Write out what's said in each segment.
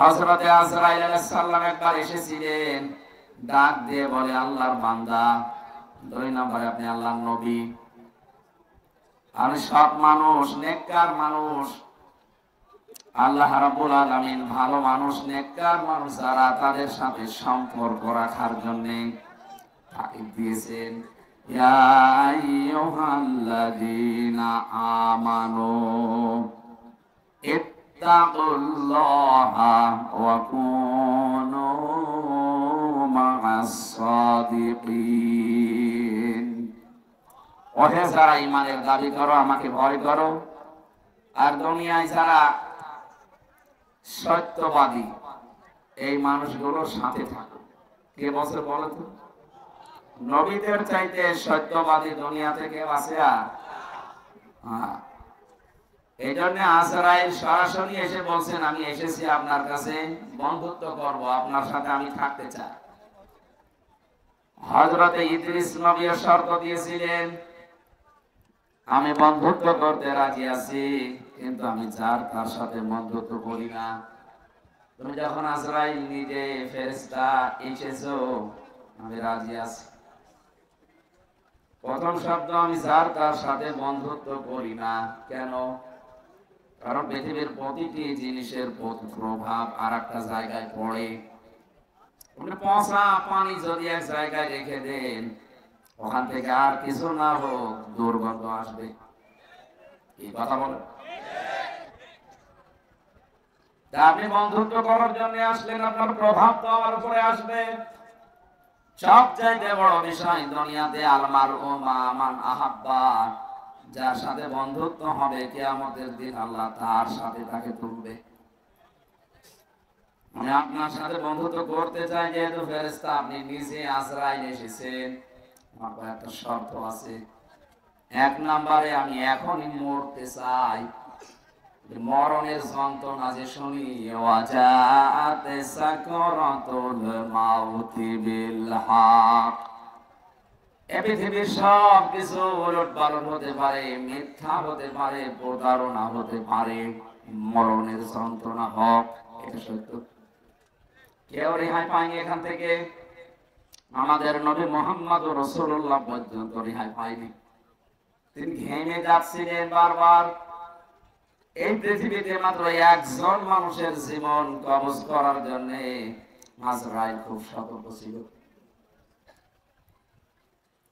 হযরতে আজরাইল আলাইহিস সালাম একবার এসেছিলেন, ডাক দিয়ে বলে আল্লাহর বান্দা। 2 নম্বরে আপনি আল্লাহর নবী। আমি সৎ মানুষ, নেককার মানুষ, আল্লাহ রাব্বুল আলামিন ভালো মানুষ, নেককার মানুষ যারা তাদের সাথে সম্পর্ক রাখার জন্য তাকিদ দিয়েছেন। ইয়া আইয়ুহাল্লাযীনা আমানু ইত্তাকুল্লাহা ওয়া কুনু মা'আস সাদিকিন। ওহে যারা ঈমানের দাবি করো, আমাকে ভয় করো। আর দুনিয়ায় যারা সত্যবাদী, এই মানুষগুলোর সাথে থাকো। কে বলছে বলো তো? নবীদের চাইতে সত্যবাদী দুনিয়া থেকে আছে? এই জন্য আজরাইল সরাসরি এসে বলছেন, আমি এসেছি আপনার কাছে বন্ধুত্ব করব, আপনার সাথে আমি থাকতে চাই। হযরতে ইদ্রিস নবী শর্ত দিয়েছিলেন, আমি বন্ধুত্ব করতে রাজি আছি, কিন্তু আমি যার তার সাথে বন্ধুত্ব করি না। তুমি যখন আজরাইল নিজে ফেরেশতা এসেছো, আমি রাজি আছি। প্রথম শব্দ, আমি যার তার সাথে বন্ধুত্ব করি না। কেন? কারণ পৃথিবীর প্রতিটি জিনিসের প্রভাব আর একটা জায়গায় পড়ে। পচা পানি যদি এক জায়গায় রেখে দেন, ওখান থেকে আর কিছু না হোক দুর্গন্ধ আসবে। এই কথা বলে আপনি বন্ধুত্ব করার জন্য আসলেন, আপনার প্রভাব তো আমার উপরে আসবে। সবচাইতে বড় বিষয় দুনিয়াতে আল মারউ মা মান আহাব্বা, যার সাথে বন্ধুত্ব হবে কিয়ামতের দিন আল্লাহ তার সাথে তাকে তুলবে। আমি আপনার সাথে বন্ধুত্ব করতে চাই, যেহেতু ফেরেশতা আপনি নিজে আজরাইল এসেছেন, আমার একটা শর্ত আছে। 1 নম্বরে, আমি এখনই মরতে চাই। মরণের যন্ত্রণা যে শুনি, ওয়াজাআতে সাকরাতুল মাউতি বিল হক। এই পৃথিবীর সব কিছু উলটপালট হতে পারে, মিথ্যা হতে পারে, প্রতারণা হতে পারে, মরণের যন্ত্রণা হক, এটা সত্য। কেউ রেহাই পায়নি এখান থেকে। আমাদের নবী মুহাম্মদ রাসূলুল্লাহ পর্যন্ত রেহাই পায়নি। তিনি ঘেমে যাচ্ছিলেন বারবার। এই পৃথিবীতে মাত্র একজন মানুষের জীবন কবজ করার জন্য আজরাইল খুব সতর্ক ছিল।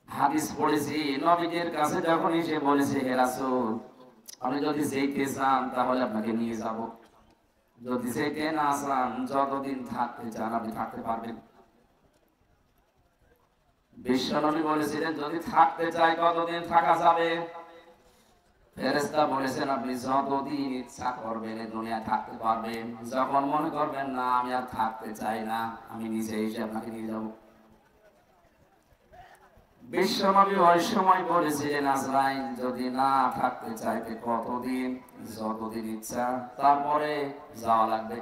হাদিস পড়েছি, নবীদের কাছে যখন এসে বলেছে, হে রাসূল, আপনি যদি যেতে চান তাহলে আপনাকে নিয়ে যাব, যদি যেতে না চান, যতদিন থাকতে চান আপনি থাকতে পারবেন। বিশ্বনবী বলেছিলেন, যদি থাকতে চাই কতদিন থাকা যাবে? ফেরেশতা বলেছেন, আপনি যতদিন ইচ্ছা করবেন এই দুনিয়ায় থাকতে পারবেন। যখন মনে করবেন না আমি আর থাকতে চাই না, আমি নিজে এসে আপনাকে নিয়ে যাব। বিশ্বনবী ওই সময় বলেছিলেন, আজরাইল যদি না থাকতে চাইতে কতদিন? যতদিন ইচ্ছা, তারপরে যাওয়া লাগবে।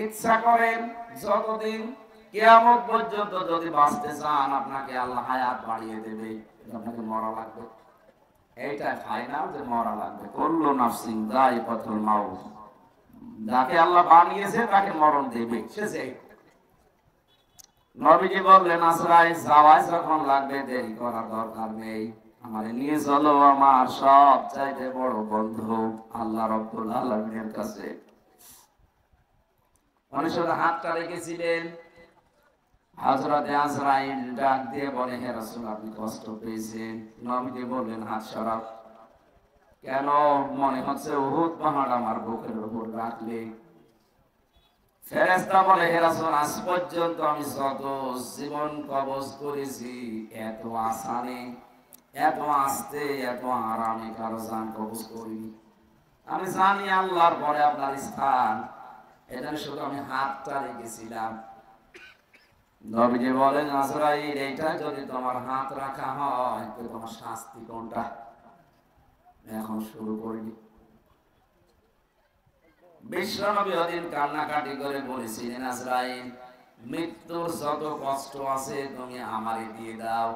ইচ্ছা করেন যতদিন, কিয়ামত পর্যন্ত যদি বাঁচতে চান, আপনাকে আল্লাহ হায়াত বাড়িয়ে দেবে, আপনাকে মরা লাগবে। এইটা ফাইনাল, যে মরা লাগবে। কুল্লু নাফসিন যায়িকাতুল মাউত, যাকে আল্লাহ বানিয়েছে তাকে মরণ দেবে, শেষে। নবীজি বললেন, আজরাইল যাওয়ায় যখন লাগবে, দেরি করার দরকার নেই, আমারে নিয়ে চলো আমার সবচাইতে বড় বন্ধু আল্লাহ রাব্বুল আলামিনের কাছে। মানুষের হাতটা রেখেছিলেন। হযরতে আজরাইল ডাক দিয়ে বলে, হে রাসূল, আপনি কষ্ট পেয়েছেন? নবীজি বললেন, হাত সরাও। কেন? মনে হচ্ছে উহুদ পাহাড় আমার বুকের উপর রাখলে। ফেরেশতা বলে, হে রাসূল, আজ পর্যন্ত আমি যত জীবন কবজ করেছি, এত আসানে, এত আস্তে, এত আরামে কারো জান কবজ করিনি। আমি জানি আল্লাহর পরে আপনার স্থান, এটা শুধু আমি হাতটা রেখেছিলাম। নবীজি বলেন, আজরাইল, এইটা যদি তোমার হাত রাখা হয়, তো তোমার শাস্তি কোনটা? এখন শুরু করিনি। বিশ্বনবী ওদিন কান্নাকাটি করে বলেছিলেন, আজরাইল, মৃত্যুর যত কষ্ট আছে তুমি আমারে দিয়ে দাও।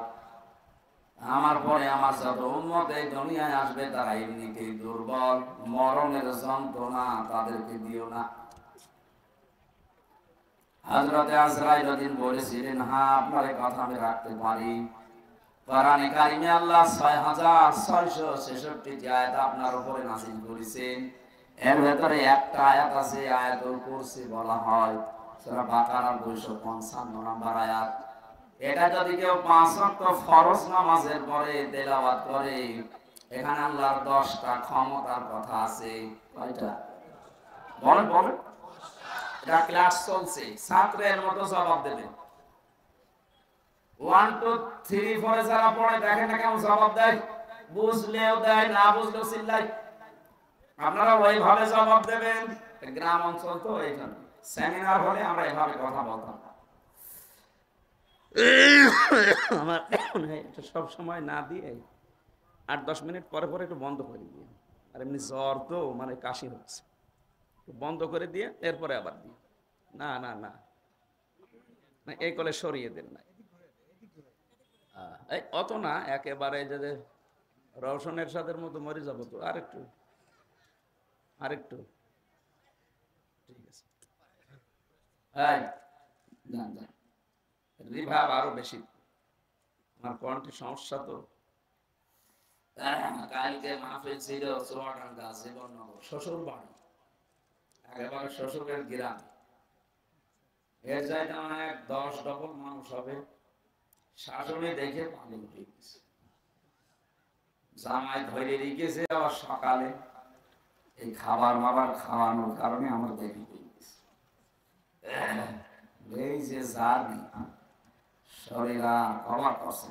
আমার পরে আমার যত উম্মত এই দুনিয়ায় আসবে, তারা এমনিতেই দুর্বল, মরণের যন্ত্রণা তাদেরকে দিও না। হযরত আজরাইল দিন বলেছিলেন, হ্যাঁ আপনার এই কথা আমি রাখতে পারি। কোরআনে কারিমে আল্লাহ 6666 টি আয়াত আপনার উপরে নাযিল করেছেন। এর ভেতরে একটা আয়াত আছে, আয়াতুল কুরসি বলা হয়, সূরা বাকারার 255 নম্বর আয়াত। এটা যদি কেউ 5 ওয়াক্ত ফরজ নামাজের পরে তেলাওয়াত করে, এখানে আল্লাহর 10টা ক্ষমতার কথা আছে। কয়টা বলেন বলেন? এটা ক্লাস চলছে, ছাত্রের মতো জবাব দেবেন। 1 2 3 4 যারা পড়ে দেখেন না কেমন জবাব দেয়, বুঝলেও দেয়, না বুঝলেও চিল্লায়। আপনারা ওইভাবে জবাব দেবেন। গ্রাম অঞ্চল তো এইখানে সেমিনার হলে আমরা এভাবে কথা বলতাম। আমার এটা সব সময় না দিয়ে 8-10 মিনিট পরে পরে একটু বন্ধ করে দিয়ে, আর এমনি জ্বর তো মানে কাশি হচ্ছে, বন্ধ করে দিয়ে এরপরে আবার দিয়ে, না না না না এই কলে সরিয়ে দেন না, এই অত না একেবারে যে রওশনের সাথের মতো মরে যাবো তো, আরেকটু আরেকটু ঠিক আছে। এই যান যান, রিভাব আরো বেশি, আমার কণ্ঠে সমস্যা তো। কালকে মাহফিল ছিল চুয়াডাঙ্গা জীবননগর, শ্বশুর বাড়ি, একেবারে শ্বশুরের গ্রাম। এর চাইতে অনেক 10 ডবল মানুষ হবে। শাশুড়ি দেখে পাগল হয়ে গেছে, জামাই ধরে রেখেছে। আবার সকালে এই খাবার মাবার খাওয়ানোর কারণে আমার দেখে হয়ে গেছে। এই যে জানি শরীর আর কভার করছে,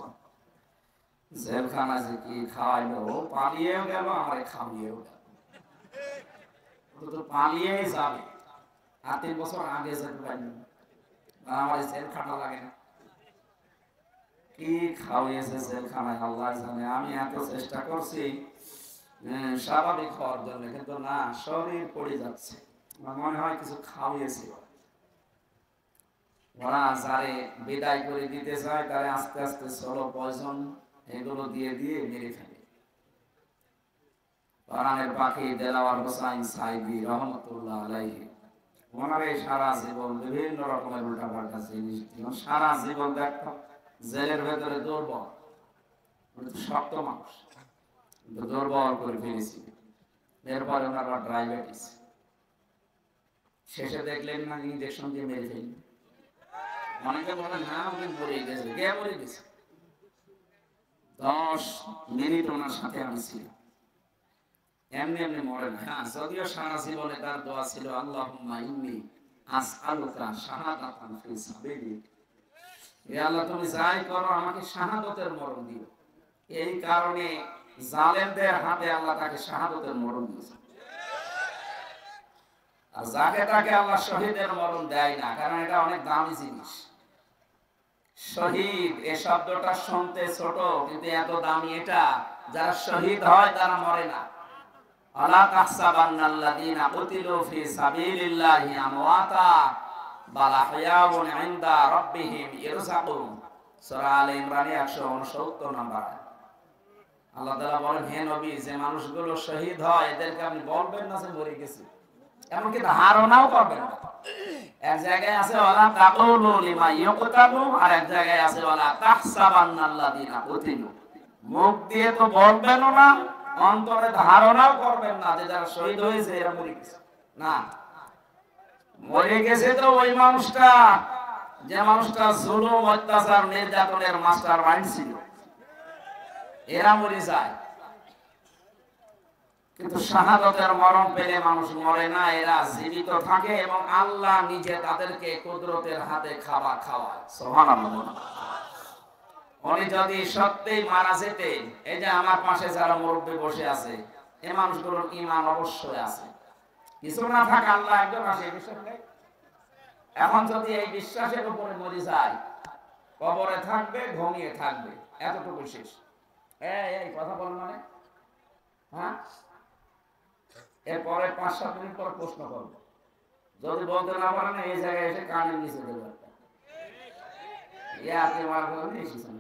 জেলখানা যে কি খাওয়াইলো, পালিয়েও গেল, আমার খাওয়িয়েও গেল। তো পালিয়েই যাবে, আর 3 বছর আগে যেতে পারিনি, আমার জেল খাটা লাগে না। কি খাওয়িয়েছে জেলখানায় আল্লাহ জানে। আমি এত চেষ্টা করছি স্বাভাবিক হওয়ার জন্য, কিন্তু না, শরীর পড়ে যাচ্ছে। আমার মনে হয় কিছু খাওয়িয়েছে। ওরা যারে বিদায় করে দিতে চায় তারে আস্তে আস্তে সলো পয়জন এগুলো দিয়ে দিয়ে মেরে ফেলে। কোরআনের পাখি দেলাওয়ার হোসাইন সাইদি রহমতুল্লাহ আলাইহি, ওনারে সারা জীবন বিভিন্ন রকমের উল্টাপাল্টা জিনিস, সারা জীবন দেখতো জেলের ভেতরে দুর্বল, শক্ত মানুষ দুর্বল করে ফেলেছি। এরপরে ওনার ডায়াবেটিস, শেষে দেখলেন না ইঞ্জেকশন দিয়ে মেরে ফেললেন। অনেকে বলে না উনি মরে গেছে, কে মরে গেছে? 10 মিনিট ওনার সাথে আমি ছিলাম, এমনি এমনি মরে না। হ্যাঁ, যদিও সারা জীবনে তার দোয়া ছিল, আল্লাহুম্মা ইন্নী আসআলুকা শাহাদাতান ফি সাবিলিক, হে আল্লাহ তুমি যাই করো আমাকে শাহাদাতের মরণ দিও। এই কারণে জালেমদের হাতে আল্লাহ তাকে শাহাদাতের মরণ দিয়েছে। আর যাকে তাকে আল্লাহ শহীদের মরণ দেয় না, কারণ এটা অনেক দামি জিনিস। শহীদ এই শব্দটা শুনতে ছোট, কিন্তু এত দামি এটা। যারা শহীদ হয় তারা মরে না। আলা তাহসাবান্নাল্লাযীনা কুতিলু ফি সাবিলিল্লাহি আমওয়াতা বাল আহইয়াউন ইনদা রাব্বিহিম ইরযাকুন, সূরা আলে ইমরান 169 নম্বর। আল্লাহ তাআলা বলেন, হে নবী, যে মানুষগুলো শহীদ হয় এদেরকে আপনি বলবেন না যে মরে গেছে, এমনকি ধারণাও করবেন না। এক জায়গায় আছে ওয়ালা তাকুলু লিমা ইয়ুকতালু, আর এক জায়গায় আছে ওয়ালা তাহসাবান্নাল্লাযীনা কুতিলু। মুখ দিয়ে তো বলবেনও না, অন্তরে ধারণাও করবেন না যে যারা শহীদ হয়েছে এরা মরে গেছে। না, মরে গেছে তো ওই মানুষটা, যে মানুষটা জুলুম অত্যাচার নির্যাতনের মাস্টার মাইন্ড ছিল, এরা মরে যায়। কিন্তু শাহাদাতের মরণ পেলে মানুষ মরে না, এরা জীবিত থাকে এবং আল্লাহ নিজে তাদেরকে কুদরতের হাতে খাবার খাওয়ায়। সুবহানাল্লাহ। উনি যদি সত্যিই মারা যেতেন, এই যে আমার পাশে যারা মুরব্বী বসে আছে, এই মানুষগুলোর ঈমান অবশ্যই আছে। কিছু না থাকা আল্লাহ একজন আসে, বিশ্বাস নেই। এখন যদি এই বিশ্বাসের উপরে মরে যায়, কবরে থাকবে, ঘুমিয়ে থাকবে, এতটুকু শেষ। এই কথা বলেন মানে, হ্যাঁ, এরপরে 5-7 মিনিট পর প্রশ্ন করবো। যদি বলতে না পারেন এই জায়গায় এসে কানের নিচে দেবে একটা, আপনি মারা করবেন এসেছেন।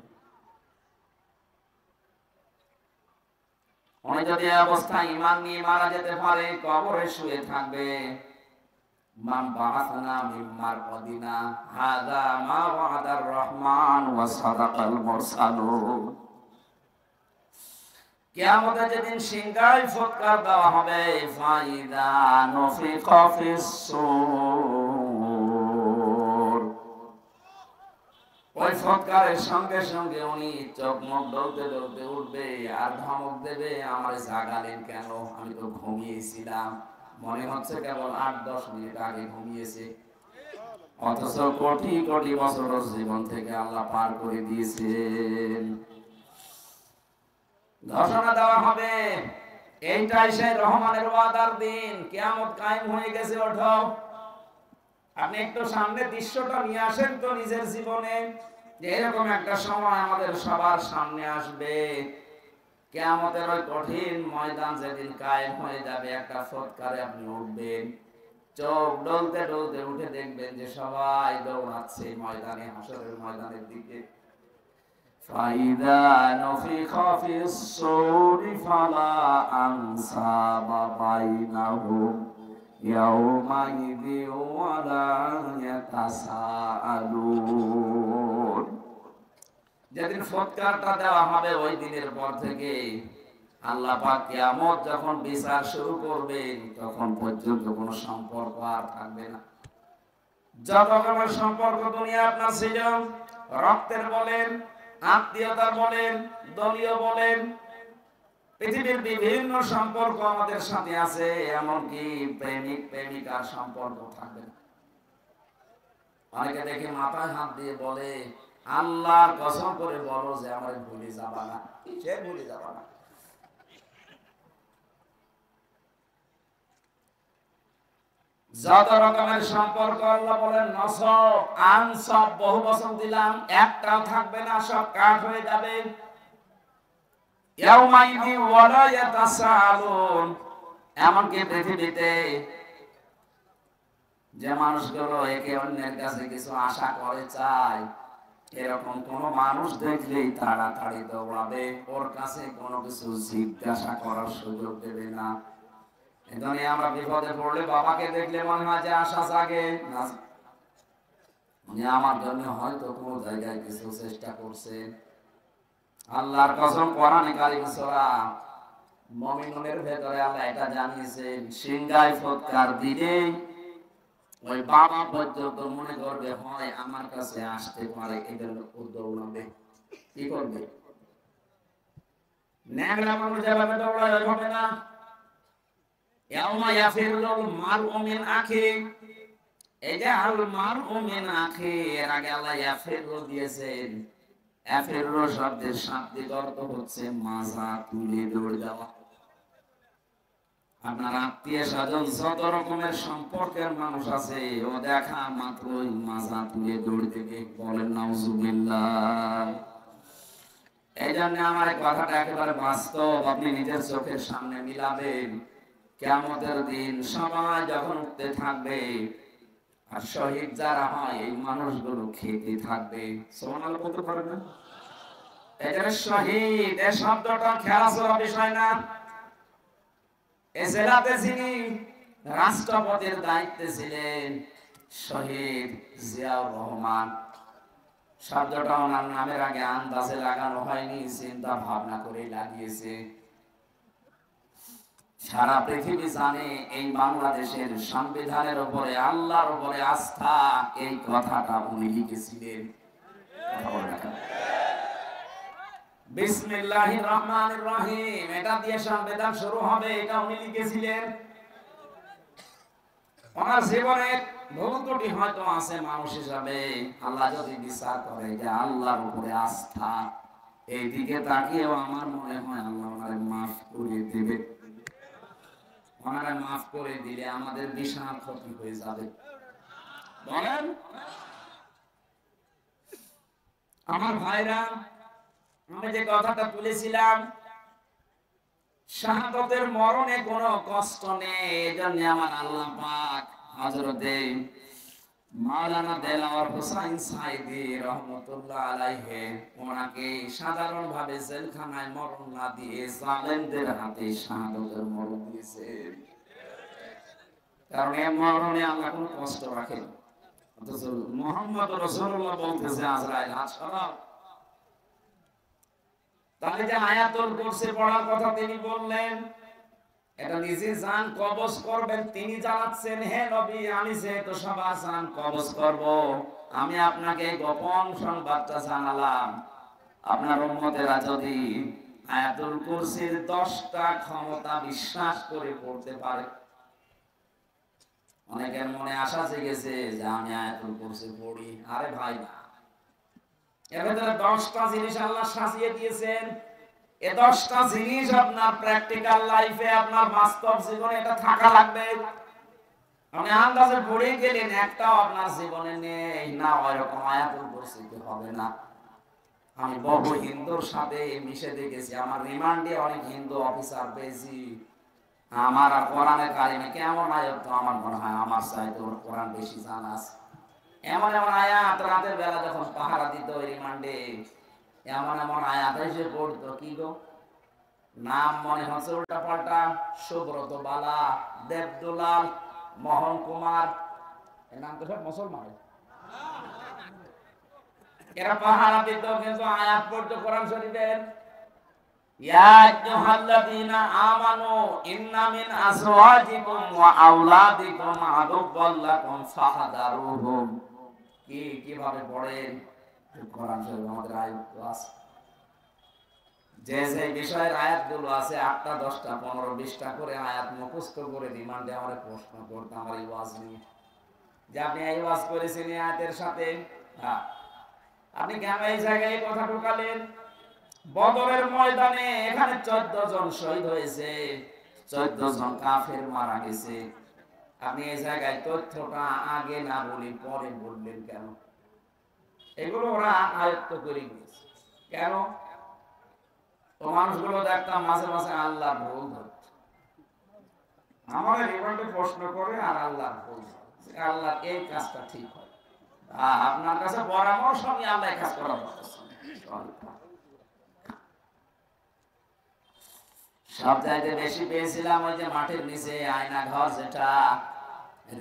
উনি যদি অবস্থায় ঈমান নিয়ে মারা যেতে পারে, কবরে শুয়ে থাকবে, মান বাআসনা মিন মারকাদিনা হাযা মা ওয়া'দার রহমান ওয়া সাদাকাল মুরসালুন। কিয়ামতে যেদিন সিংহায় ফুৎকার দেওয়া হবে, ফাইদা নুফিখা ফিস-সূর, ওই ফুৎকারের সঙ্গে সঙ্গে উনি চোখ মুখ ডলতে ডলতে উঠবে আর ধমক দেবে, আমারে জাগালেন কেন? আমি তো ঘুমিয়েছিলাম। মনে হচ্ছে কেবল 8-10 মিনিট আগে ঘুমিয়েছে, অথচ কোটি কোটি বছর জীবন থেকে আল্লাহ পার করে দিয়েছেন। ঘোষণা দেওয়া হবে, এইটাই সেই রহমানের ওয়াদার দিন, কিয়ামত কায়েম হয়ে গেছে, ওঠো। আপনি একটু সামনে দৃশ্যটা নিয়ে আসেন তো নিজের জীবনে, যে এরকম একটা সময় আমাদের সবার সামনে আসবে, কিয়ামতের ওই কঠিন ময়দান যেদিন কায়েম হয়ে যাবে, একটা ফুৎকারে আপনি উঠবেন, চোখ ডলতে ডলতে উঠে দেখবেন যে সবাই দৌড়াচ্ছে ময়দানে, হাসরের ময়দানের দিকে। ফাইদা নুফিখা ফিস-সূরি ফালা আনসাবা বাইনাহুম ইয়াওমাইযিন ওয়ালা ইয়াতাসাআলুন। যেদিন ফুৎকারটা দেওয়া হবে, ওই দিনের পর থেকে আল্লাহ পাক কিয়ামত যখন বিচার শুরু করবেন, তখন পর্যন্ত কোনো সম্পর্ক আর থাকবে না। যত রকমের সম্পর্ক দুনিয়া আপনার ছিল, রক্তের বলেন, আত্মীয়তা বলেন, দলীয় বলেন, পৃথিবীর বিভিন্ন সম্পর্ক আমাদের সাথে আছে, এমনকি প্রেমিক প্রেমিকার সম্পর্ক থাকবে না। অনেকে দেখে মাথায় হাত দিয়ে বলে, আল্লাহর কসম করে বলো যে আমার ভুলে যাবা না। কিসের ভুলে যাবা না? যত রকমের সম্পর্ক আল্লাহ বলেন নসব আনসব, বহু বচন দিলাম, একটাও থাকবে না, সব কাট হয়ে যাবে। ইয়াউমাইযিন ওয়ালা ইয়াতাসাআলুন। এমনকি পৃথিবীতে যে মানুষগুলো একে অন্যের কাছে কিছু আশা করে, চায়, এরকম কোন মানুষ দেখলেই তাড়াতাড়ি দৌড়াবে, ওর কাছে কোনো কিছু জিজ্ঞাসা করার সুযোগ দেবে না। এজন্য আমরা বিপদে পড়লে বাবাকে দেখলে মনে হয় যে আশা জাগে না, উনি আমার জন্য হয়তো কোনো জায়গায় কিছু চেষ্টা করছেন। আল্লাহর কসম, কোরআনে কারীম সূরা মুমিনুনের ভেতরে আল্লাহ এটা জানিয়েছেন, সিংহায় ফুৎকার দিলে ওই বাবা পর্যন্ত মনে করবে হয় আমার কাছে আসতে পারে, এদের দৌড়াবে। কি করবে? ন্যাংরা মানুষ যেভাবে দৌড়ায় ওইভাবে না। ইয়াউমা ইয়াফিরুল মারউ মিন আখি, এই যে আল মারউ মিন আখি, এর আগে আল্লাহ ইয়াফিরু দিয়েছেন। ইয়াফিরু শব্দের শাব্দিক অর্থ হচ্ছে মাজা তুলে দৌড় দেওয়া। আপনার আত্মীয় স্বজন যত রকমের সম্পর্কের মানুষ আছে, ও দেখা মাত্রই মাজা তুলে দৌড় দেবে। বলেন নাউজুবিল্লাহ। এই জন্য আমার কথাটা একেবারে বাস্তব, আপনি নিজের চোখের সামনে মিলাবেন। কিয়ামতের দিন সবাই যখন উঠতে থাকবে, আর শহীদ যারা হয় এই মানুষগুলো খেতে থাকবে। সুবহানাল্লাহ বলতে পারেন না? এখানে শহীদ এই শব্দটা খেলাধুলার বিষয় না। এই জেলাতে যিনি রাষ্ট্রপতির দায়িত্বে ছিলেন, শহীদ জিয়াউর রহমান, শব্দটা ওনার নামের আগে আন্দাজে লাগানো হয়নি, চিন্তা ভাবনা করে লাগিয়েছে। সারা পৃথিবী জানে এই বাংলাদেশের সংবিধানের উপরে আল্লাহর উপরে আস্থা, এই কথাটা উনি লিখেছিলেন। বিসমিল্লাহির রহমানির রহিম, এটা দিয়ে সংবিধান শুরু হবে, এটা উনি লিখেছিলেন। ওনার জীবনের ভুল ত্রুটি হয়তো আছে মানুষ হিসাবে, আল্লাহ যদি বিচার করে যে আল্লাহর উপরে আস্থা, এই দিকে তাকিয়েও আমার মনে হয় আল্লাহ ওনারে মাফ করে দেবে। ওনারা মাফ করে দিলে আমাদের বিশাল ক্ষতি হয়ে যাবে। বলেন আমার ভাইরা, আমি যে কথাটা তুলেছিলাম, শাহাদাতের মরণে কোনো কষ্ট নেই। এজন্য আমার আল্লাহ পাক হযরতে মাওলানা দেলাওয়ার হোসাইন সাইদি রহমাতুল্লাহ আলাইহি ওনাকে সাধারণভাবে জেলখানায় মরণ না দিয়ে জালেমদের হাতে শাহাদাতের মরণ দিয়েছেন। কারণ এই মরণে আল্লাহ কোনো কষ্ট রাখেন। অথচ মুহাম্মদ রাসূলুল্লাহ বলতেছে আজরাইল হাত সরাও। তাহলে যে আয়াতুল কুরসি পড়ার কথা তিনি বললেন, এটা নিজে জান কবজ করবেন, তিনি জানাচ্ছেন হে নবী আমি যেহেতু সবার জান কবজ করব, আমি আপনাকে গোপন সংবাদটা জানালাম। আপনার উম্মতেরা যদি আয়াতুল কুরসির 10টা ক্ষমতা বিশ্বাস করে পড়তে পারে, অনেকের মনে আশা জেগেছে যে আমি আয়াতুল কুরসি পড়ি। আরে ভাই না, এর ভিতরে 10টা জিনিস আল্লাহ সাজিয়ে দিয়েছেন। এই 10টা জিনিস আপনার প্র্যাকটিক্যাল লাইফে, আপনার বাস্তব জীবনে এটা থাকা লাগবে। মানে আন্দাজে পড়ে গেলেন একটাও আপনার জীবনে নেই না, ওইরকম আয়াতুল কুরসি হবে না। আমি বহু হিন্দুর সাথে মিশে দেখেছি, আমার রিমান্ডে অনেক হিন্দু অফিসার পেয়েছি। আমার আর কোরআনের কারিমে কেমন আয়াত, তো আমার মনে হয় আমার চাইতে ওর কোরআন বেশি জানা আছে। এমন এমন আয়াত রাতের বেলা যখন পাহারা দিত রিমান্ডে, এমন এমন আয়াত এসে পড়তো, কি গো নাম মনে হচ্ছে উল্টা পাল্টা, সুব্রত বালা, দেবদুলাল, মোহন কুমার, এর নাম তো সব মুসলমান। এরা পাহারা দিত কিন্তু আয়াত পড়তো কোরআন শরীফের। ইয়া আইয়ুহাল্লাযীনা আমানু ইন্না মিন আজওয়াজিকুম ওয়া আওলাদিকুম আদুওয়াল লাকুম ফাহদারুহুম। কিভাবে পড়েন কোরআন শরীফ? আমাদের আয়াত আছে, যে যে বিষয়ের আয়াতগুলো আছে 8টা 10টা 15 20টা করে আয়াত মুখস্থ করে রিমান্ডে আমারে প্রশ্ন করতাম আমার এই ওয়াজ নিয়ে, যে আপনি এই ওয়াজ করেছেন এই আয়াতের সাথে, হ্যাঁ আপনি কেন এই জায়গায় কথা ঢোকালেন? বদরের ময়দানে এখানে 14 জন শহীদ হয়েছে, 14 জন কাফের মারা গেছে, আপনি এই জায়গায় তথ্যটা আগে না বলি পরে বললেন কেন? এগুলো ওরা আয়ত্ত করে নিয়েছে। কেন? তো মানুষগুলো দেখতাম মাঝে মাঝে আল্লাহ ভুল ধরছে, আমাদের রিমান্ডে প্রশ্ন করে আর আল্লাহ ভুল ধরছে, আল্লাহ এই কাজটা ঠিক হয়, আপনার কাছে পরামর্শ আমি আল্লাহ কাজ করা বলতেছি। সব জায়গায় বেশি পেয়েছিলাম ওই যে মাঠের নিচে আয়না ঘর, যেটা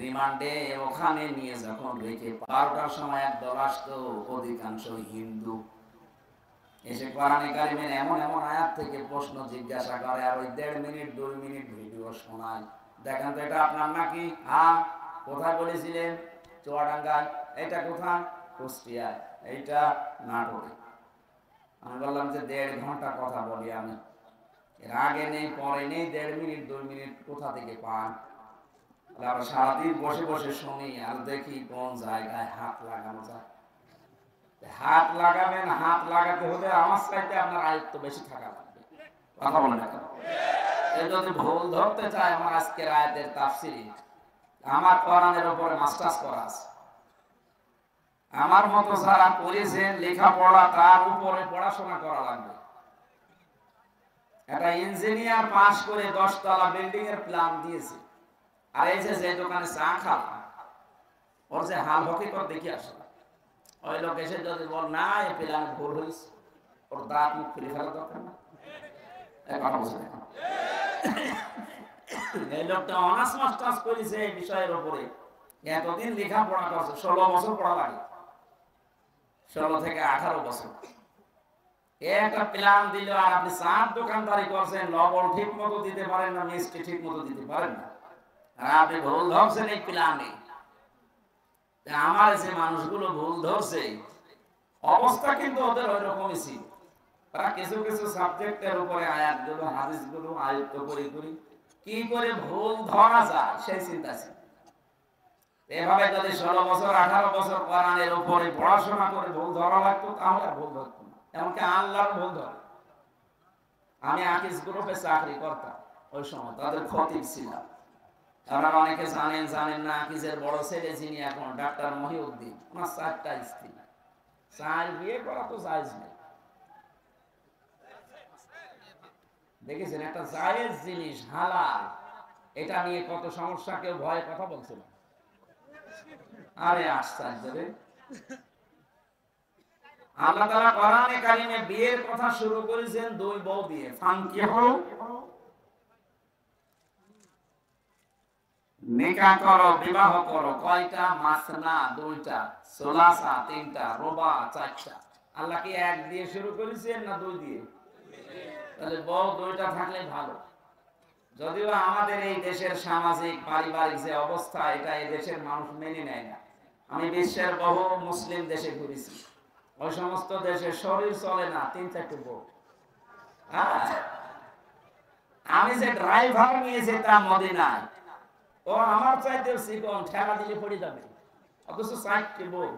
রিমান্ডে, ওখানে নিয়ে যখন রেখে 12টার সময় একদল আসতো, অধিকাংশ হিন্দু, এসে কোরআনে কারিমের এমন এমন আয়াত থেকে প্রশ্ন জিজ্ঞাসা করে, আর ওই 1.5 মিনিট 2 মিনিট ভিডিও শোনায়। দেখেন তো এটা আপনার নাকি? হ্যাঁ। কোথায় বলেছিলেন? চুয়াডাঙ্গায়। এটা কোথায়? কুষ্টিয়ায়। এইটা নাটোরে। আমি বললাম যে 1.5 ঘন্টা কথা বলি আমি, এর আগে নেই পরে নেই, 1.5 মিনিট 2 মিনিট কোথা থেকে পান? আমরা সারাদিন বসে বসে শুনি আর দেখি কোন জায়গায় হাত লাগানো যায়। হাত লাগাবেন, হাত লাগাতে হলে আমার চাইতে আপনার আয়ত্ত বেশি থাকা লাগবে। কথা বলেন না কেন? এই যদি ভুল ধরতে চায়, আমার আজকের আয়াতের তাফসীর, আমার কোরআনের উপরে মাস্টার্স করা আছে, আমার মতো যারা করেছেন লেখাপড়া, তার উপরে পড়াশোনা করা লাগবে। একটা ইঞ্জিনিয়ার পাস করে 10 তলা বিল্ডিং এর প্ল্যান দিয়েছে, আর এই যে দোকানে চা খাওয়া, ওর যে হাল হকিকত দেখি আসলে, ওই লোক এসে যদি বল না এই প্ল্যান ভুল হয়েছে, ওর দাঁত মুখ খুলে ফেলা দরকার না। এই লোকটা অনার্স মাস্টার্স করেছে এই বিষয়ের উপরে, এতদিন লেখাপড়া করছে, 16 বছর পড়া লাগে, 16 থেকে 18 বছর। একটা প্ল্যান দিল, আর আপনি চার দোকানদারি করছেন, লবণ ঠিক মতো দিতে পারেন না, মিষ্টি ঠিক মতো দিতে পারেন না, আর আপনি ভুল ধরছেন এই প্ল্যানে। আমার যে মানুষগুলো ভুল ধরছে, অবস্থা কিন্তু ওদের ওই রকমই ছিল। তারা কিছু কিছু সাবজেক্টের উপরে আয়াতগুলো হাদিসগুলো আয়ত্ত করে কি করে ভুল ধরা যায় সেই চিন্তা ছিল। এভাবে যদি 16 বছর 18 বছর কোরআনের উপরে পড়াশোনা করে ভুল ধরা লাগতো, তাহলে ভুল ধরতো না। এমনকি আল্লাহর ভুল ধরে। আমি আকিস গ্রুপে চাকরি করতাম ওই সময়, তাদের খতিব ছিলাম। আপনারা অনেকে জানেন জানেন না, আকিসের বড় ছেলে যিনি এখন ডাক্তার মহিউদ্দিন, ওনার 4টা স্ত্রী, 4 বিয়ে করা তো জায়েজ নেই। দেখেছেন, একটা জায়েজ জিনিস হালাল, এটা নিয়ে কত সমস্যা, কেউ ভয়ে কথা বলছে না। আরে আশ্চর্য রে, আল্লাহ তাআলা কোরআনে কারিমে বিয়ের কথা শুরু করেছেন 2 বউ দিয়ে, ফানকিহু নিকাহ করো, বিবাহ করো। কয়টা? মাসনা দুইটা, সুলাসা তিনটা, রুবা চারটা। আল্লাহ কি এক দিয়ে শুরু করেছেন না দুই দিয়ে? তাহলে বউ দুইটা থাকলে ভালো। যদিও আমাদের এই দেশের সামাজিক পারিবারিক যে অবস্থা, এটা এই দেশের মানুষ মেনে নেয় না। আমি বিশ্বের বহু মুসলিম দেশে ঘুরেছি, ওই সমস্ত দেশে শরীর চলে না তিন চারটে বউ। হ্যাঁ, আমি যে ড্রাইভার নিয়ে যেতাম মদিনায়, ও আমার চাইতে চিকন, ঠেলা দিলে পড়ে যাবে, অথচ চারটে বউ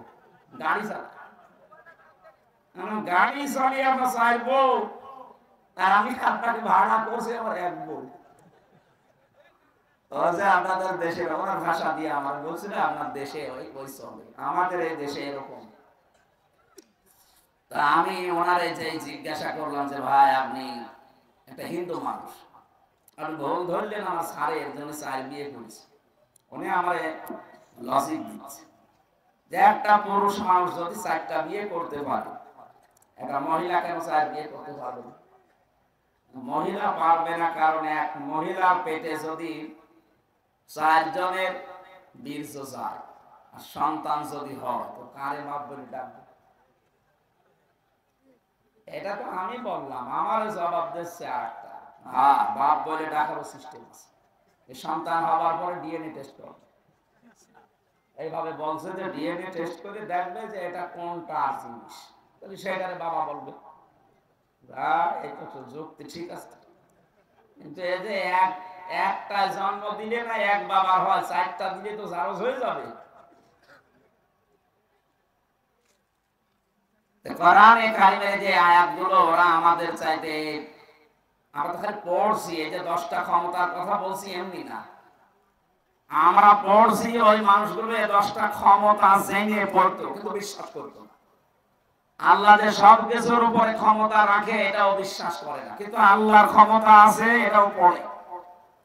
গাড়ি চালায়। গাড়ি চালিয়ে আমরা চার বউ, আর আমি আপনাকে ভাড়া করছি আমার এক বউ। আপনাদের দেশে ওনার ভাষা দিয়ে আমার বলছিল, আপনার দেশে ওই চলে, আমাদের এই দেশে এরকম। তা আমি ওনারে যে জিজ্ঞাসা করলাম যে ভাই আপনি একটা হিন্দু মানুষ, আপনি ভুল ধরলেন আমার স্যারের জন্য চার বিয়ে করেছি। উনি আমার লজিক দিচ্ছে যে একটা পুরুষ মানুষ যদি চারটা বিয়ে করতে পারে, একটা মহিলা কেন চার বিয়ে করতে পারবে? মহিলা পারবে না কারণ এক মহিলার পেটে যদি চারজনের বীর্য যায় আর সন্তান যদি হয়, তো কারে বাপ বলে ডাকবে? এটা তো আমি বললাম, আমার জবাব দিচ্ছে আরেকটা, হ্যাঁ বাপ বলে ডাকারও সিস্টেম আছে। এই সন্তান হবার পরে ডিএনএ টেস্ট করবে, এইভাবে বলছে যে ডিএনএ টেস্ট করে দেখবে যে এটা কোনটা জিনিস, তাহলে সেটারে বাবা বলবে। এটা তো যুক্তি ঠিক আছে, কিন্তু এই যে একটা জন্ম দিলে না এক বাবার হয়, চারটা দিলে তো জারজ হয়ে যাবে। কোরআনে কারিমের যে আয়াতগুলো, ওরা আমাদের চাইতে, আমরা তো খালি পড়ছি, এই যে 10টা ক্ষমতার কথা বলছি এমনি না, আমরা পড়ছি ওই মানুষগুলো 10টা ক্ষমতা জেনে পড়তো কিন্তু বিশ্বাস করতো না। আল্লাহ যে সব কিছুর উপরে ক্ষমতা রাখে এটাও বিশ্বাস করে না, কিন্তু আল্লাহর ক্ষমতা আছে এটাও পড়ে।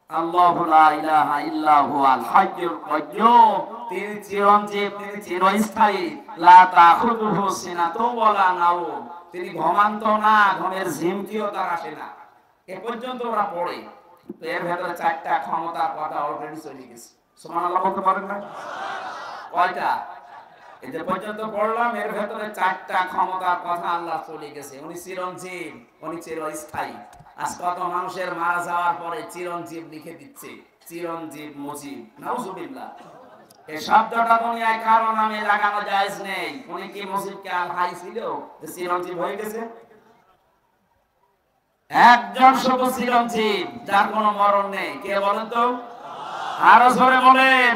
আল্লাহু লা ইলাহা ইল্লা হুয়াল হাইয়ুল কাইয়্যুম, তিনি চিরঞ্জীব, তিনি চিরস্থায়ী। লা তাখুযুহু সিনাতুন ওয়ালা নাওম, তিনি ঘুমান্ত না, ঘুমের ঝিমটিও তার আসে না। এ পর্যন্ত ওরা পড়ে, তো এর ভেতরে 4টা ক্ষমতার কথা অলরেডি চলে গেছে। সুবহানাল্লাহ বলতে পারেন না? কয়টা? এই যে পর্যন্ত পড়লাম, এর ভেতরে 4টা ক্ষমতার কথা আল্লাহ চলে গেছে। উনি চিরঞ্জীব, উনি চিরস্থায়ী। আজ কত মানুষের মারা যাওয়ার পরে চিরঞ্জীব লিখে দিচ্ছে, চিরঞ্জীব মুজিব, নাউজুবিল্লাহ। এই শব্দটা দুনিয়ায় কারো নামে লাগানো জায়েজ নেই। উনি কি মুজিবকে আল হাই ছিল যে চিরঞ্জীব হয়ে গেছে? একজন শুধু চিরঞ্জীব, যার কোনো মরণ নেই। কে বলেন তো? আরো জোরে বলেন।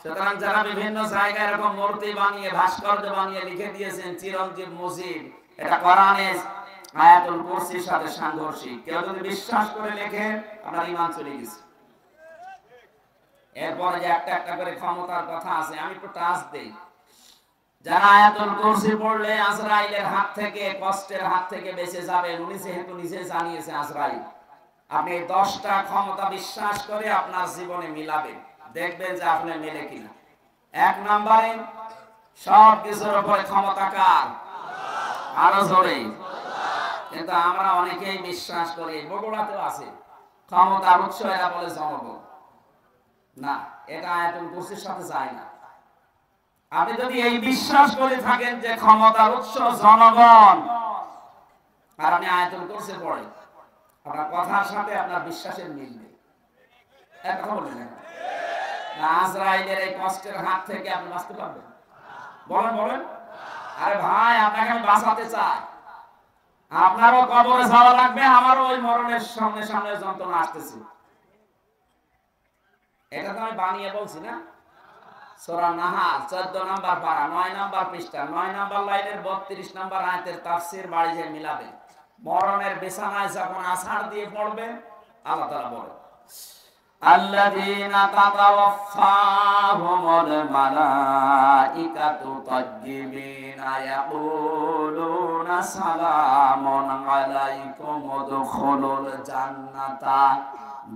সুতরাং যারা বিভিন্ন জায়গায় এরকম মূর্তি বানিয়ে, ভাস্কর্য বানিয়ে লিখে দিয়েছেন চিরঞ্জীব মুজিব, এটা কোরআনে আয়াতুল কুরসির সাথে সাংঘর্ষিক। কেউ যদি বিশ্বাস করে লেখে, আপনার ঈমান চলে গেছে। এরপরে যে একটা একটা করে ক্ষমতার কথা আছে, আমি একটু টাচ দেই। যারা আয়াতুল কুরসি পড়লে আজরাইলের হাত থেকে, কষ্টের হাত থেকে বেঁচে যাবেন, উনি যেহেতু নিজে জানিয়েছে আজরাইল, আপনি 10টা ক্ষমতা বিশ্বাস করে আপনার জীবনে মিলাবেন, দেখবেন যে আপনি মেলে কিনা। 1 নম্বরে সব কিছুর উপরে ক্ষমতা কার? আরো জোরে। কিন্তু আমরা অনেকেই বিশ্বাস করি, বগুড়াতেও আছে, ক্ষমতার উৎস এরা বলে জনগণ। না, এটা আয়াতুল কুরসির সাথে যায় না। আপনি যদি এই বিশ্বাস করে থাকেন যে ক্ষমতার উৎস জনগণ, আর আপনি আয়াতুল কুরসি পড়েন, আপনার কথার সাথে আপনার বিশ্বাসের মিল নেই। এক কথা বললেন না, আজরাইলের এই কষ্টের হাত থেকে আপনি বাঁচতে পারবেন? বলেন বলেন। আরে ভাই, আপনাকে আমি বাঁচাতে চাই। আপনারও কবরে যাওয়া লাগবে, আমারও ওই মরণের সামনে সামনে যন্ত্রণা আসতেছে। এটা তো আমি বানিয়ে বলছি না। সূরা নাহাল 14 নম্বর পারা, 9 নম্বর পৃষ্ঠা, 9 নম্বর লাইনের 32 নম্বর আয়াতের তাফসীর বাড়ি যে মিলাবেন। মরণের বিছানায় যখন আছাড় দিয়ে পড়বেন, আল্লাহ তাআলা বলেন, আল্লাযীনা তাতাওয়াফফাহুমুল মালাইকাতু তাজ্জিবিনা ইয়াকুলুনা সালামুন আলাইকুম উদখুলুল জান্নাতা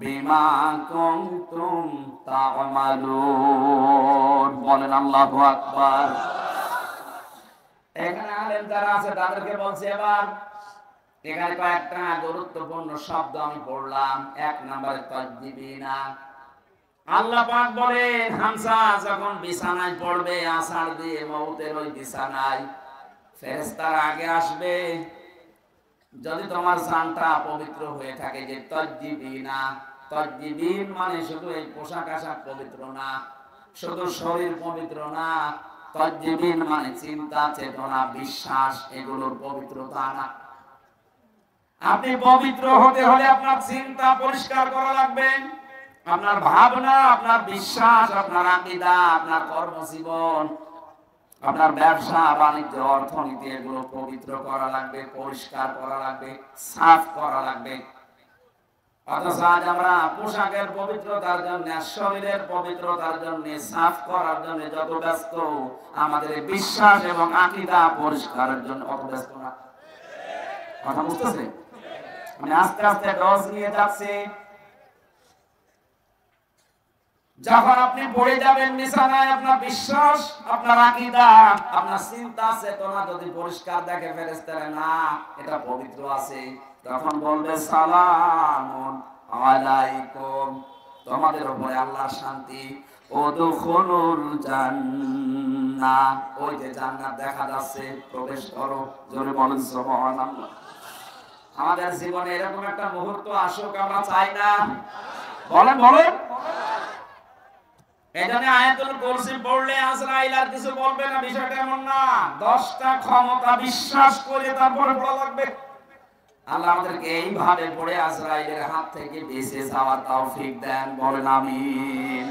বিমা কুনতুম তা'মালুন। বলেন আল্লাহু আকবার। এখানে আলেম যারা আছে তাদেরকে বলছে, এবার এখানে কয়েকটা গুরুত্বপূর্ণ শব্দ আমি পড়লাম। 1 নম্বরে তাজ্জিবিনা, আল্লাহ পাক বলেন হামজা যখন বিছানায় পড়বে আছাড় দিয়ে মউতের ওই বিছানায়, ফেরেশতারা আগে আসবে। যদি তোমার জানটা পবিত্র হয়ে থাকে, যে তজ্জিবিনা, তজ্জিবিন মানে শুধু এই পোশাক আশাক পবিত্র না, শুধু শরীর পবিত্র না, তজ্জিবিন মানে চিন্তা চেতনা বিশ্বাস এগুলোর পবিত্রতা না। আপনি পবিত্র হতে হলে আপনার চিন্তা পরিষ্কার করা লাগবে, আপনার ভাবনা, আপনার বিশ্বাস, আপনার আকীদা, আপনার কর্মজীবন, আপনার ব্যবসা বাণিজ্য অর্থনীতি এগুলো পবিত্র করা লাগবে, পরিষ্কার করা লাগবে, সাফ করা লাগবে। অথচ আজ আমরা পোশাকের পবিত্রতার জন্য, শরীরের পবিত্রতার জন্য, সাফ করার জন্য যত ব্যস্ত, আমাদের বিশ্বাস এবং আকীদা পরিষ্কারের জন্য অত ব্যস্ত না। কথা বুঝতেছে? মানে আস্তে আস্তে ডজ নিয়ে যাচ্ছে। যখন আপনি পড়ে যাবেন বিছানায়, আপনার বিশ্বাস, আপনার আকীদা, আপনার চিন্তা চেতনা যদি পরিষ্কার দেখে ফেরেশতারা, না এটা পবিত্র আছে, তখন বলবে সালামুন আলাইকুম, তোমাদের উপরে আল্লাহর শান্তি, উদখুলুল জান্নাহ, ওই যে জান্নাত দেখা যাচ্ছে, প্রবেশ করো। জোরে বলেন সুবহানাল্লাহ। আমাদের জীবনে এরকম একটা মুহূর্ত আসুক, আমরা চাই না? বলেন বলেন। এখানে আয়াতুল কুরসি পড়লে আজরাইল আর কিছু বলবে না, বিষয়টা এমন না। 10টা ক্ষমতা বিশ্বাস করে তারপরে পড়া লাগবে। আল্লাহ আমাদেরকে এইভাবে পড়ে আজরাইলের হাত থেকে বেঁচে যাওয়ার তৌফিক দেন, বলেন আমিন।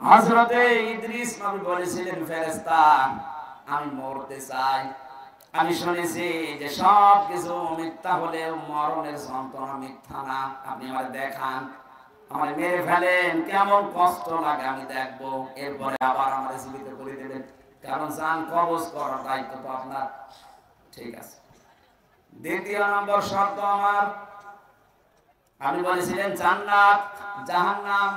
হযরতে ইদ্রিস নবী বলেছিলেন, ফেরেশতা আমি মরতে চাই। আমি শুনেছি যে সব কিছু মিথ্যা হলেও মরণের যন্ত্রণা মিথ্যা না। আপনি আমাকে দেখান, আমার মেরে ফেলেন, কেমন কষ্ট লাগে আমি দেখবো, এরপরে আবার আমার জীবিত করে দেবেন, কারণ জান কবজ করার দায়িত্ব তো আপনার। ঠিক আছে। দ্বিতীয় নম্বর শর্ত আমার, আপনি বলেছিলেন জান্নাত জাহান্নাম,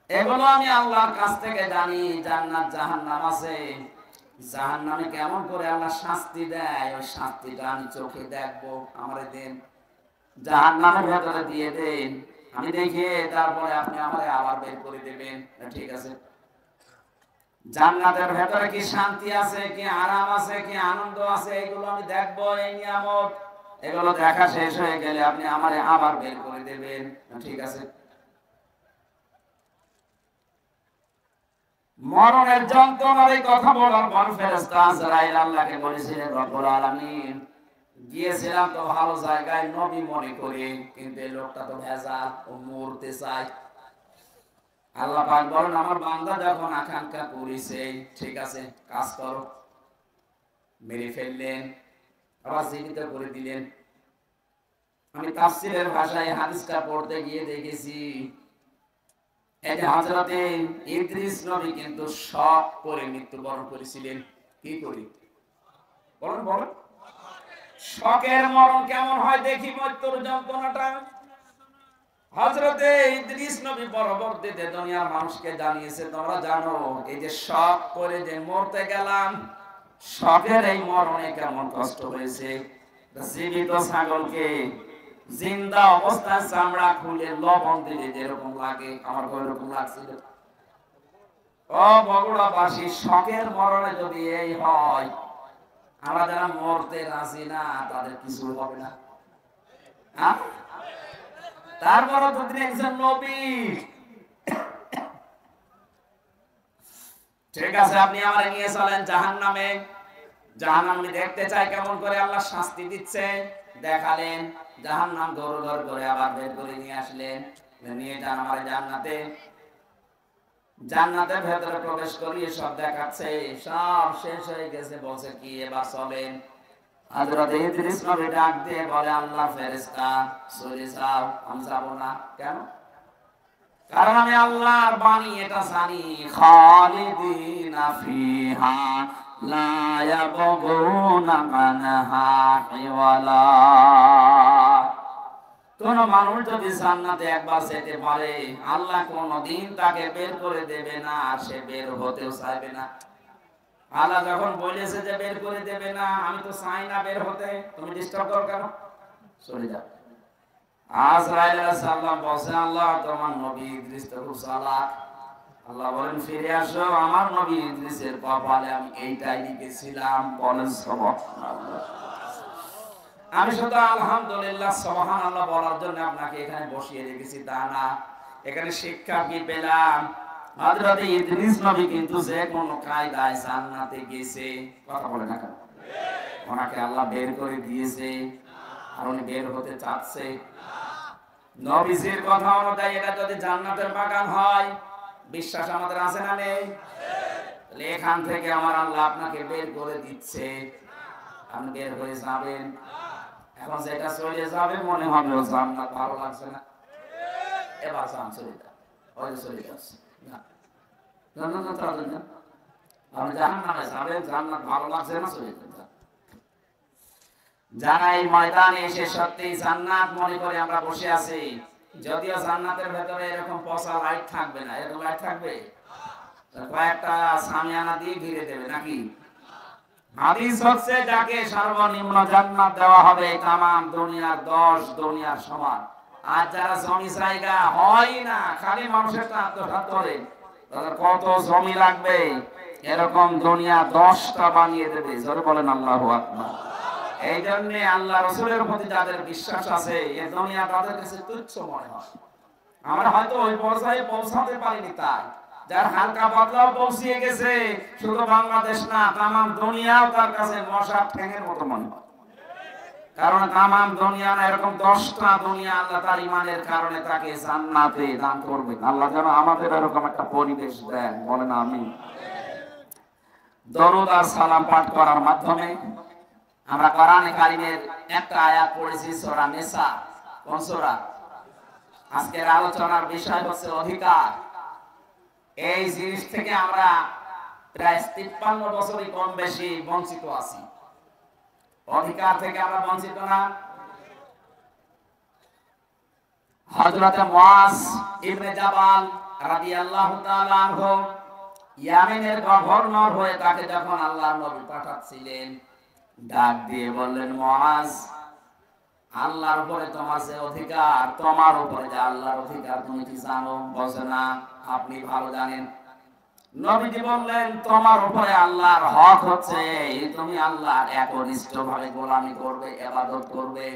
এগুলো আমি আল্লাহর কাছ থেকে জানি। জান্নাত জাহান্নাম আছে, জাহান্নামে কেমন করে আল্লাহ শাস্তি দেয়, ওই শাস্তিটা আমি চোখে দেখবো, আমারে দেন, জাহান্নামের ভেতরে দিয়ে দেন, আমি দেখে তারপরে আপনি আমারে আবার বের করে দেবেন। ঠিক আছে। জান্নাতের ভেতরে কি শান্তি আছে, কি আরাম আছে, কি আনন্দ আছে, এগুলো আমি দেখবো, এই নিয়ামত, এগুলো দেখা শেষ হয়ে গেলে আপনি আমারে আবার বের করে দেবেন। ঠিক আছে। মরণের যন্ত্রণার এই কথা বলার পর ফেরেশতা আজরাইল আল্লাহকে বলেছিলেন, রব্বুল আলামিন গিয়েছিলাম তো ভালো জায়গায় নবী মনে করে, কিন্তু এই লোকটা তো ভেজাল, ও মরতে চায়। আল্লাহ পাক বলেন, আমার বান্দা যখন আকাঙ্ক্ষা করেছে, ঠিক আছে কাজ করো। মেরে ফেললেন, আবার জীবিত করে দিলেন। আমি তাফসীরের ভাষায় হাদিসটা পড়তে গিয়ে দেখেছি, এই যে হযরতে ইদ্রিস নবী কিন্তু শক করে মৃত্যুবরণ করেছিলেন। কি করি বলেন বলেন। শকের মরণ কেমন হয় দেখি, মৃত্যুর যন্ত্রণাটা। হযরতে ইদ্রিস নবী পরবর্তীতে দুনিয়ার মানুষকে জানিয়েছে, তোমরা জানো এই যে শক করে যে মরতে গেলাম, শকের এই মরণে কেমন কষ্ট হয়েছে। জীবিত ছাগলকে জিন্দা অবস্থায় চামড়া খুলে লবণ দিলে যেরকম লাগে, আমার ওইরকম লাগছিল। ও বগুড়াবাসী, শকের মরণে যদি এই হয়, আমরা যারা মরতে রাজি না তাদের কিছু হবে না। তারপরও তো তিনি একজন নবী। ঠিক আছে, আপনি আমার নিয়ে চলেন জাহান্নামে। জাহান্নাম আমি দেখতে চাই কেমন করে আল্লাহ শাস্তি দিচ্ছে। দেখালেন জাহান্নাম দৌড় দৌড় করে আবার বের করে নিয়ে আসলেন, নিয়ে যান আমার জান্নাতে। জান্নাতের ভেতরে প্রবেশ করিয়ে সব দেখাচ্ছে, সব শেষ হয়ে গেছে। বলছে কি এবার চলেন। হযরত ইদ্রিস নবী ডাক দিয়ে বলে, আল্লাহ ফেরেশতা চলে যাও, আমি যাব না। কেন? কারণ আমি আল্লাহর বাণী এটা জানি, খালিদিনা ফিহা লা ইয়াবগুনা আনহা হিওয়ালা। কোন মানুষ যদি জান্নাতে একবার যেতে পারে, আল্লাহ কোনদিন তাকে বের করে দেবে না, আর সে বের হতেও চাইবে না। আল্লাহ যখন বলেছে যে বের করে দেবে না, আমি তো চাই না বের হতে, তুমি ডিস্টার্ব করো কেন, চলে যাও। আজরাইল আলাইহিস সালাম বলছে, আল্লাহ তোমার নবী ইদ্রিস তো খুব চালাক। আল্লাহ বলেন, ফিরে আসো, আমার নবী ইদ্রিসের কপালে আমি এইটাই লিখেছিলাম। বলেন সুবহানাল্লাহ। আমি শুধু আলহামদুলিল্লাহ সুবহানাল্লাহ বলার জন্য আপনাকে এখানে বসিয়ে রেখেছি তা না। এখানে শিক্ষা কি পেলাম? হযরত ইদ্রিস নবী কিন্তু যে কোন কায়দায় জান্নাতে গেছে। কথা বলে না কেন? ওনাকে আল্লাহ বের করে দিয়েছে, আর উনি বের হতে চাচ্ছে। নবীজির কথা অনুযায়ী এটা যদি জান্নাতের বাগান হয়, বিশ্বাস আমাদের আছে না নেই? তাহলে এখান থেকে আমার আল্লাহ আপনাকে বের করে দিচ্ছে, আপনি বের হয়ে যাবেন। এখন যেটা চলে যাবে মনে হবে ও জান্নাত ভালো লাগছে না, এবার জান চলে যান, ওই চলে যাচ্ছে না, জান্নাত তাদের না, আপনি জাহান্নামে যাবেন, জান্নাত ভালো লাগছে না, চলে যান। যারা এই ময়দানে এসে সত্যি জান্নাত মনে করে আমরা বসে আছি, যদিও জান্নাতের ভেতরে এরকম পচা লাইট থাকবে না, এরকম লাইট থাকবে, কয়েকটা সামিয়ানা দিয়ে ঘিরে দেবে নাকি? হাদিস হচ্ছে যাকে সর্বনিম্ন জান্নাত দেওয়া হবে তামাম দুনিয়ার 10 দুনিয়ার সমান। আর যারা জমি জায়গা হয় না, খালি মানুষের আত্মসাৎ করে, তাদের কত জমি লাগবে, এরকম দুনিয়া 10টা বানিয়ে দেবে। জোরে বলেন আল্লাহু আকবার। এই জন্য আল্লাহ রাসূলের প্রতি যাদের বিশ্বাস আছে, এই দুনিয়া তাদের কাছে তুচ্ছ মনে হয়। আমরা হয়তো ওই পর্যায়ে পৌঁছাতে পারিনি, তাই যার হালকা পাতলাও পৌঁছিয়ে গেছে, শুধু বাংলাদেশ না তামাম দুনিয়াও তার কাছে মশার ঠ্যাঙের মতো মনে হয়। কারণ তামাম দুনিয়া না, এরকম 10টা দুনিয়া আল্লাহ তার ঈমানের কারণে তাকে জান্নাতে দান করবেন। আল্লাহ যেন আমাদের এরকম একটা পরিবেশ দেন, বলেন আমিন। দরুদ আর সালাম পাঠ করার মাধ্যমে আমরা কোরআনে কারীমের একটা আয়াত পড়েছি, সূরা নিসা। কোন সূরা? আজকের আলোচনার বিষয় হচ্ছে অধিকার। এই জিনিস থেকে আমরা প্রায় 53 বছরই কম বেশি বঞ্চিত আছি। অধিকার থেকে আমরা বঞ্চিত না? হযরত মুআজ ইবনে জাবাল রাদিয়াল্লাহু তাআলা আনহু ইয়ামেনের গভর্নর হয়ে তাকে যখন আল্লাহর নবী পাঠাচ্ছিলেন, ডাক দিয়ে বললেন, মুআজ, আল্লাহর উপরে তোমার যে অধিকার, তোমার উপরে যে আল্লাহর অধিকার তুমি কি জানো? বলছে না, আপনি ভালো জানেন। নবীজি বললেন, তোমার উপরে আল্লাহর হক হচ্ছে তুমি আল্লাহর একনিষ্ঠভাবে গোলামি করবে, ইবাদত করবে।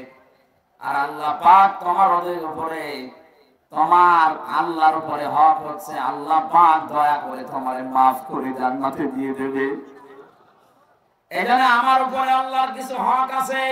আর আল্লাহ পাক তোমার উপরে, তোমার আল্লাহর উপরে হক হচ্ছে আল্লাহ পাক দয়া করে তোমারে maaf করে জান্নাতে দিয়ে দেবে। এজন্য আমার উপরে আল্লাহর কিছু হক আছে,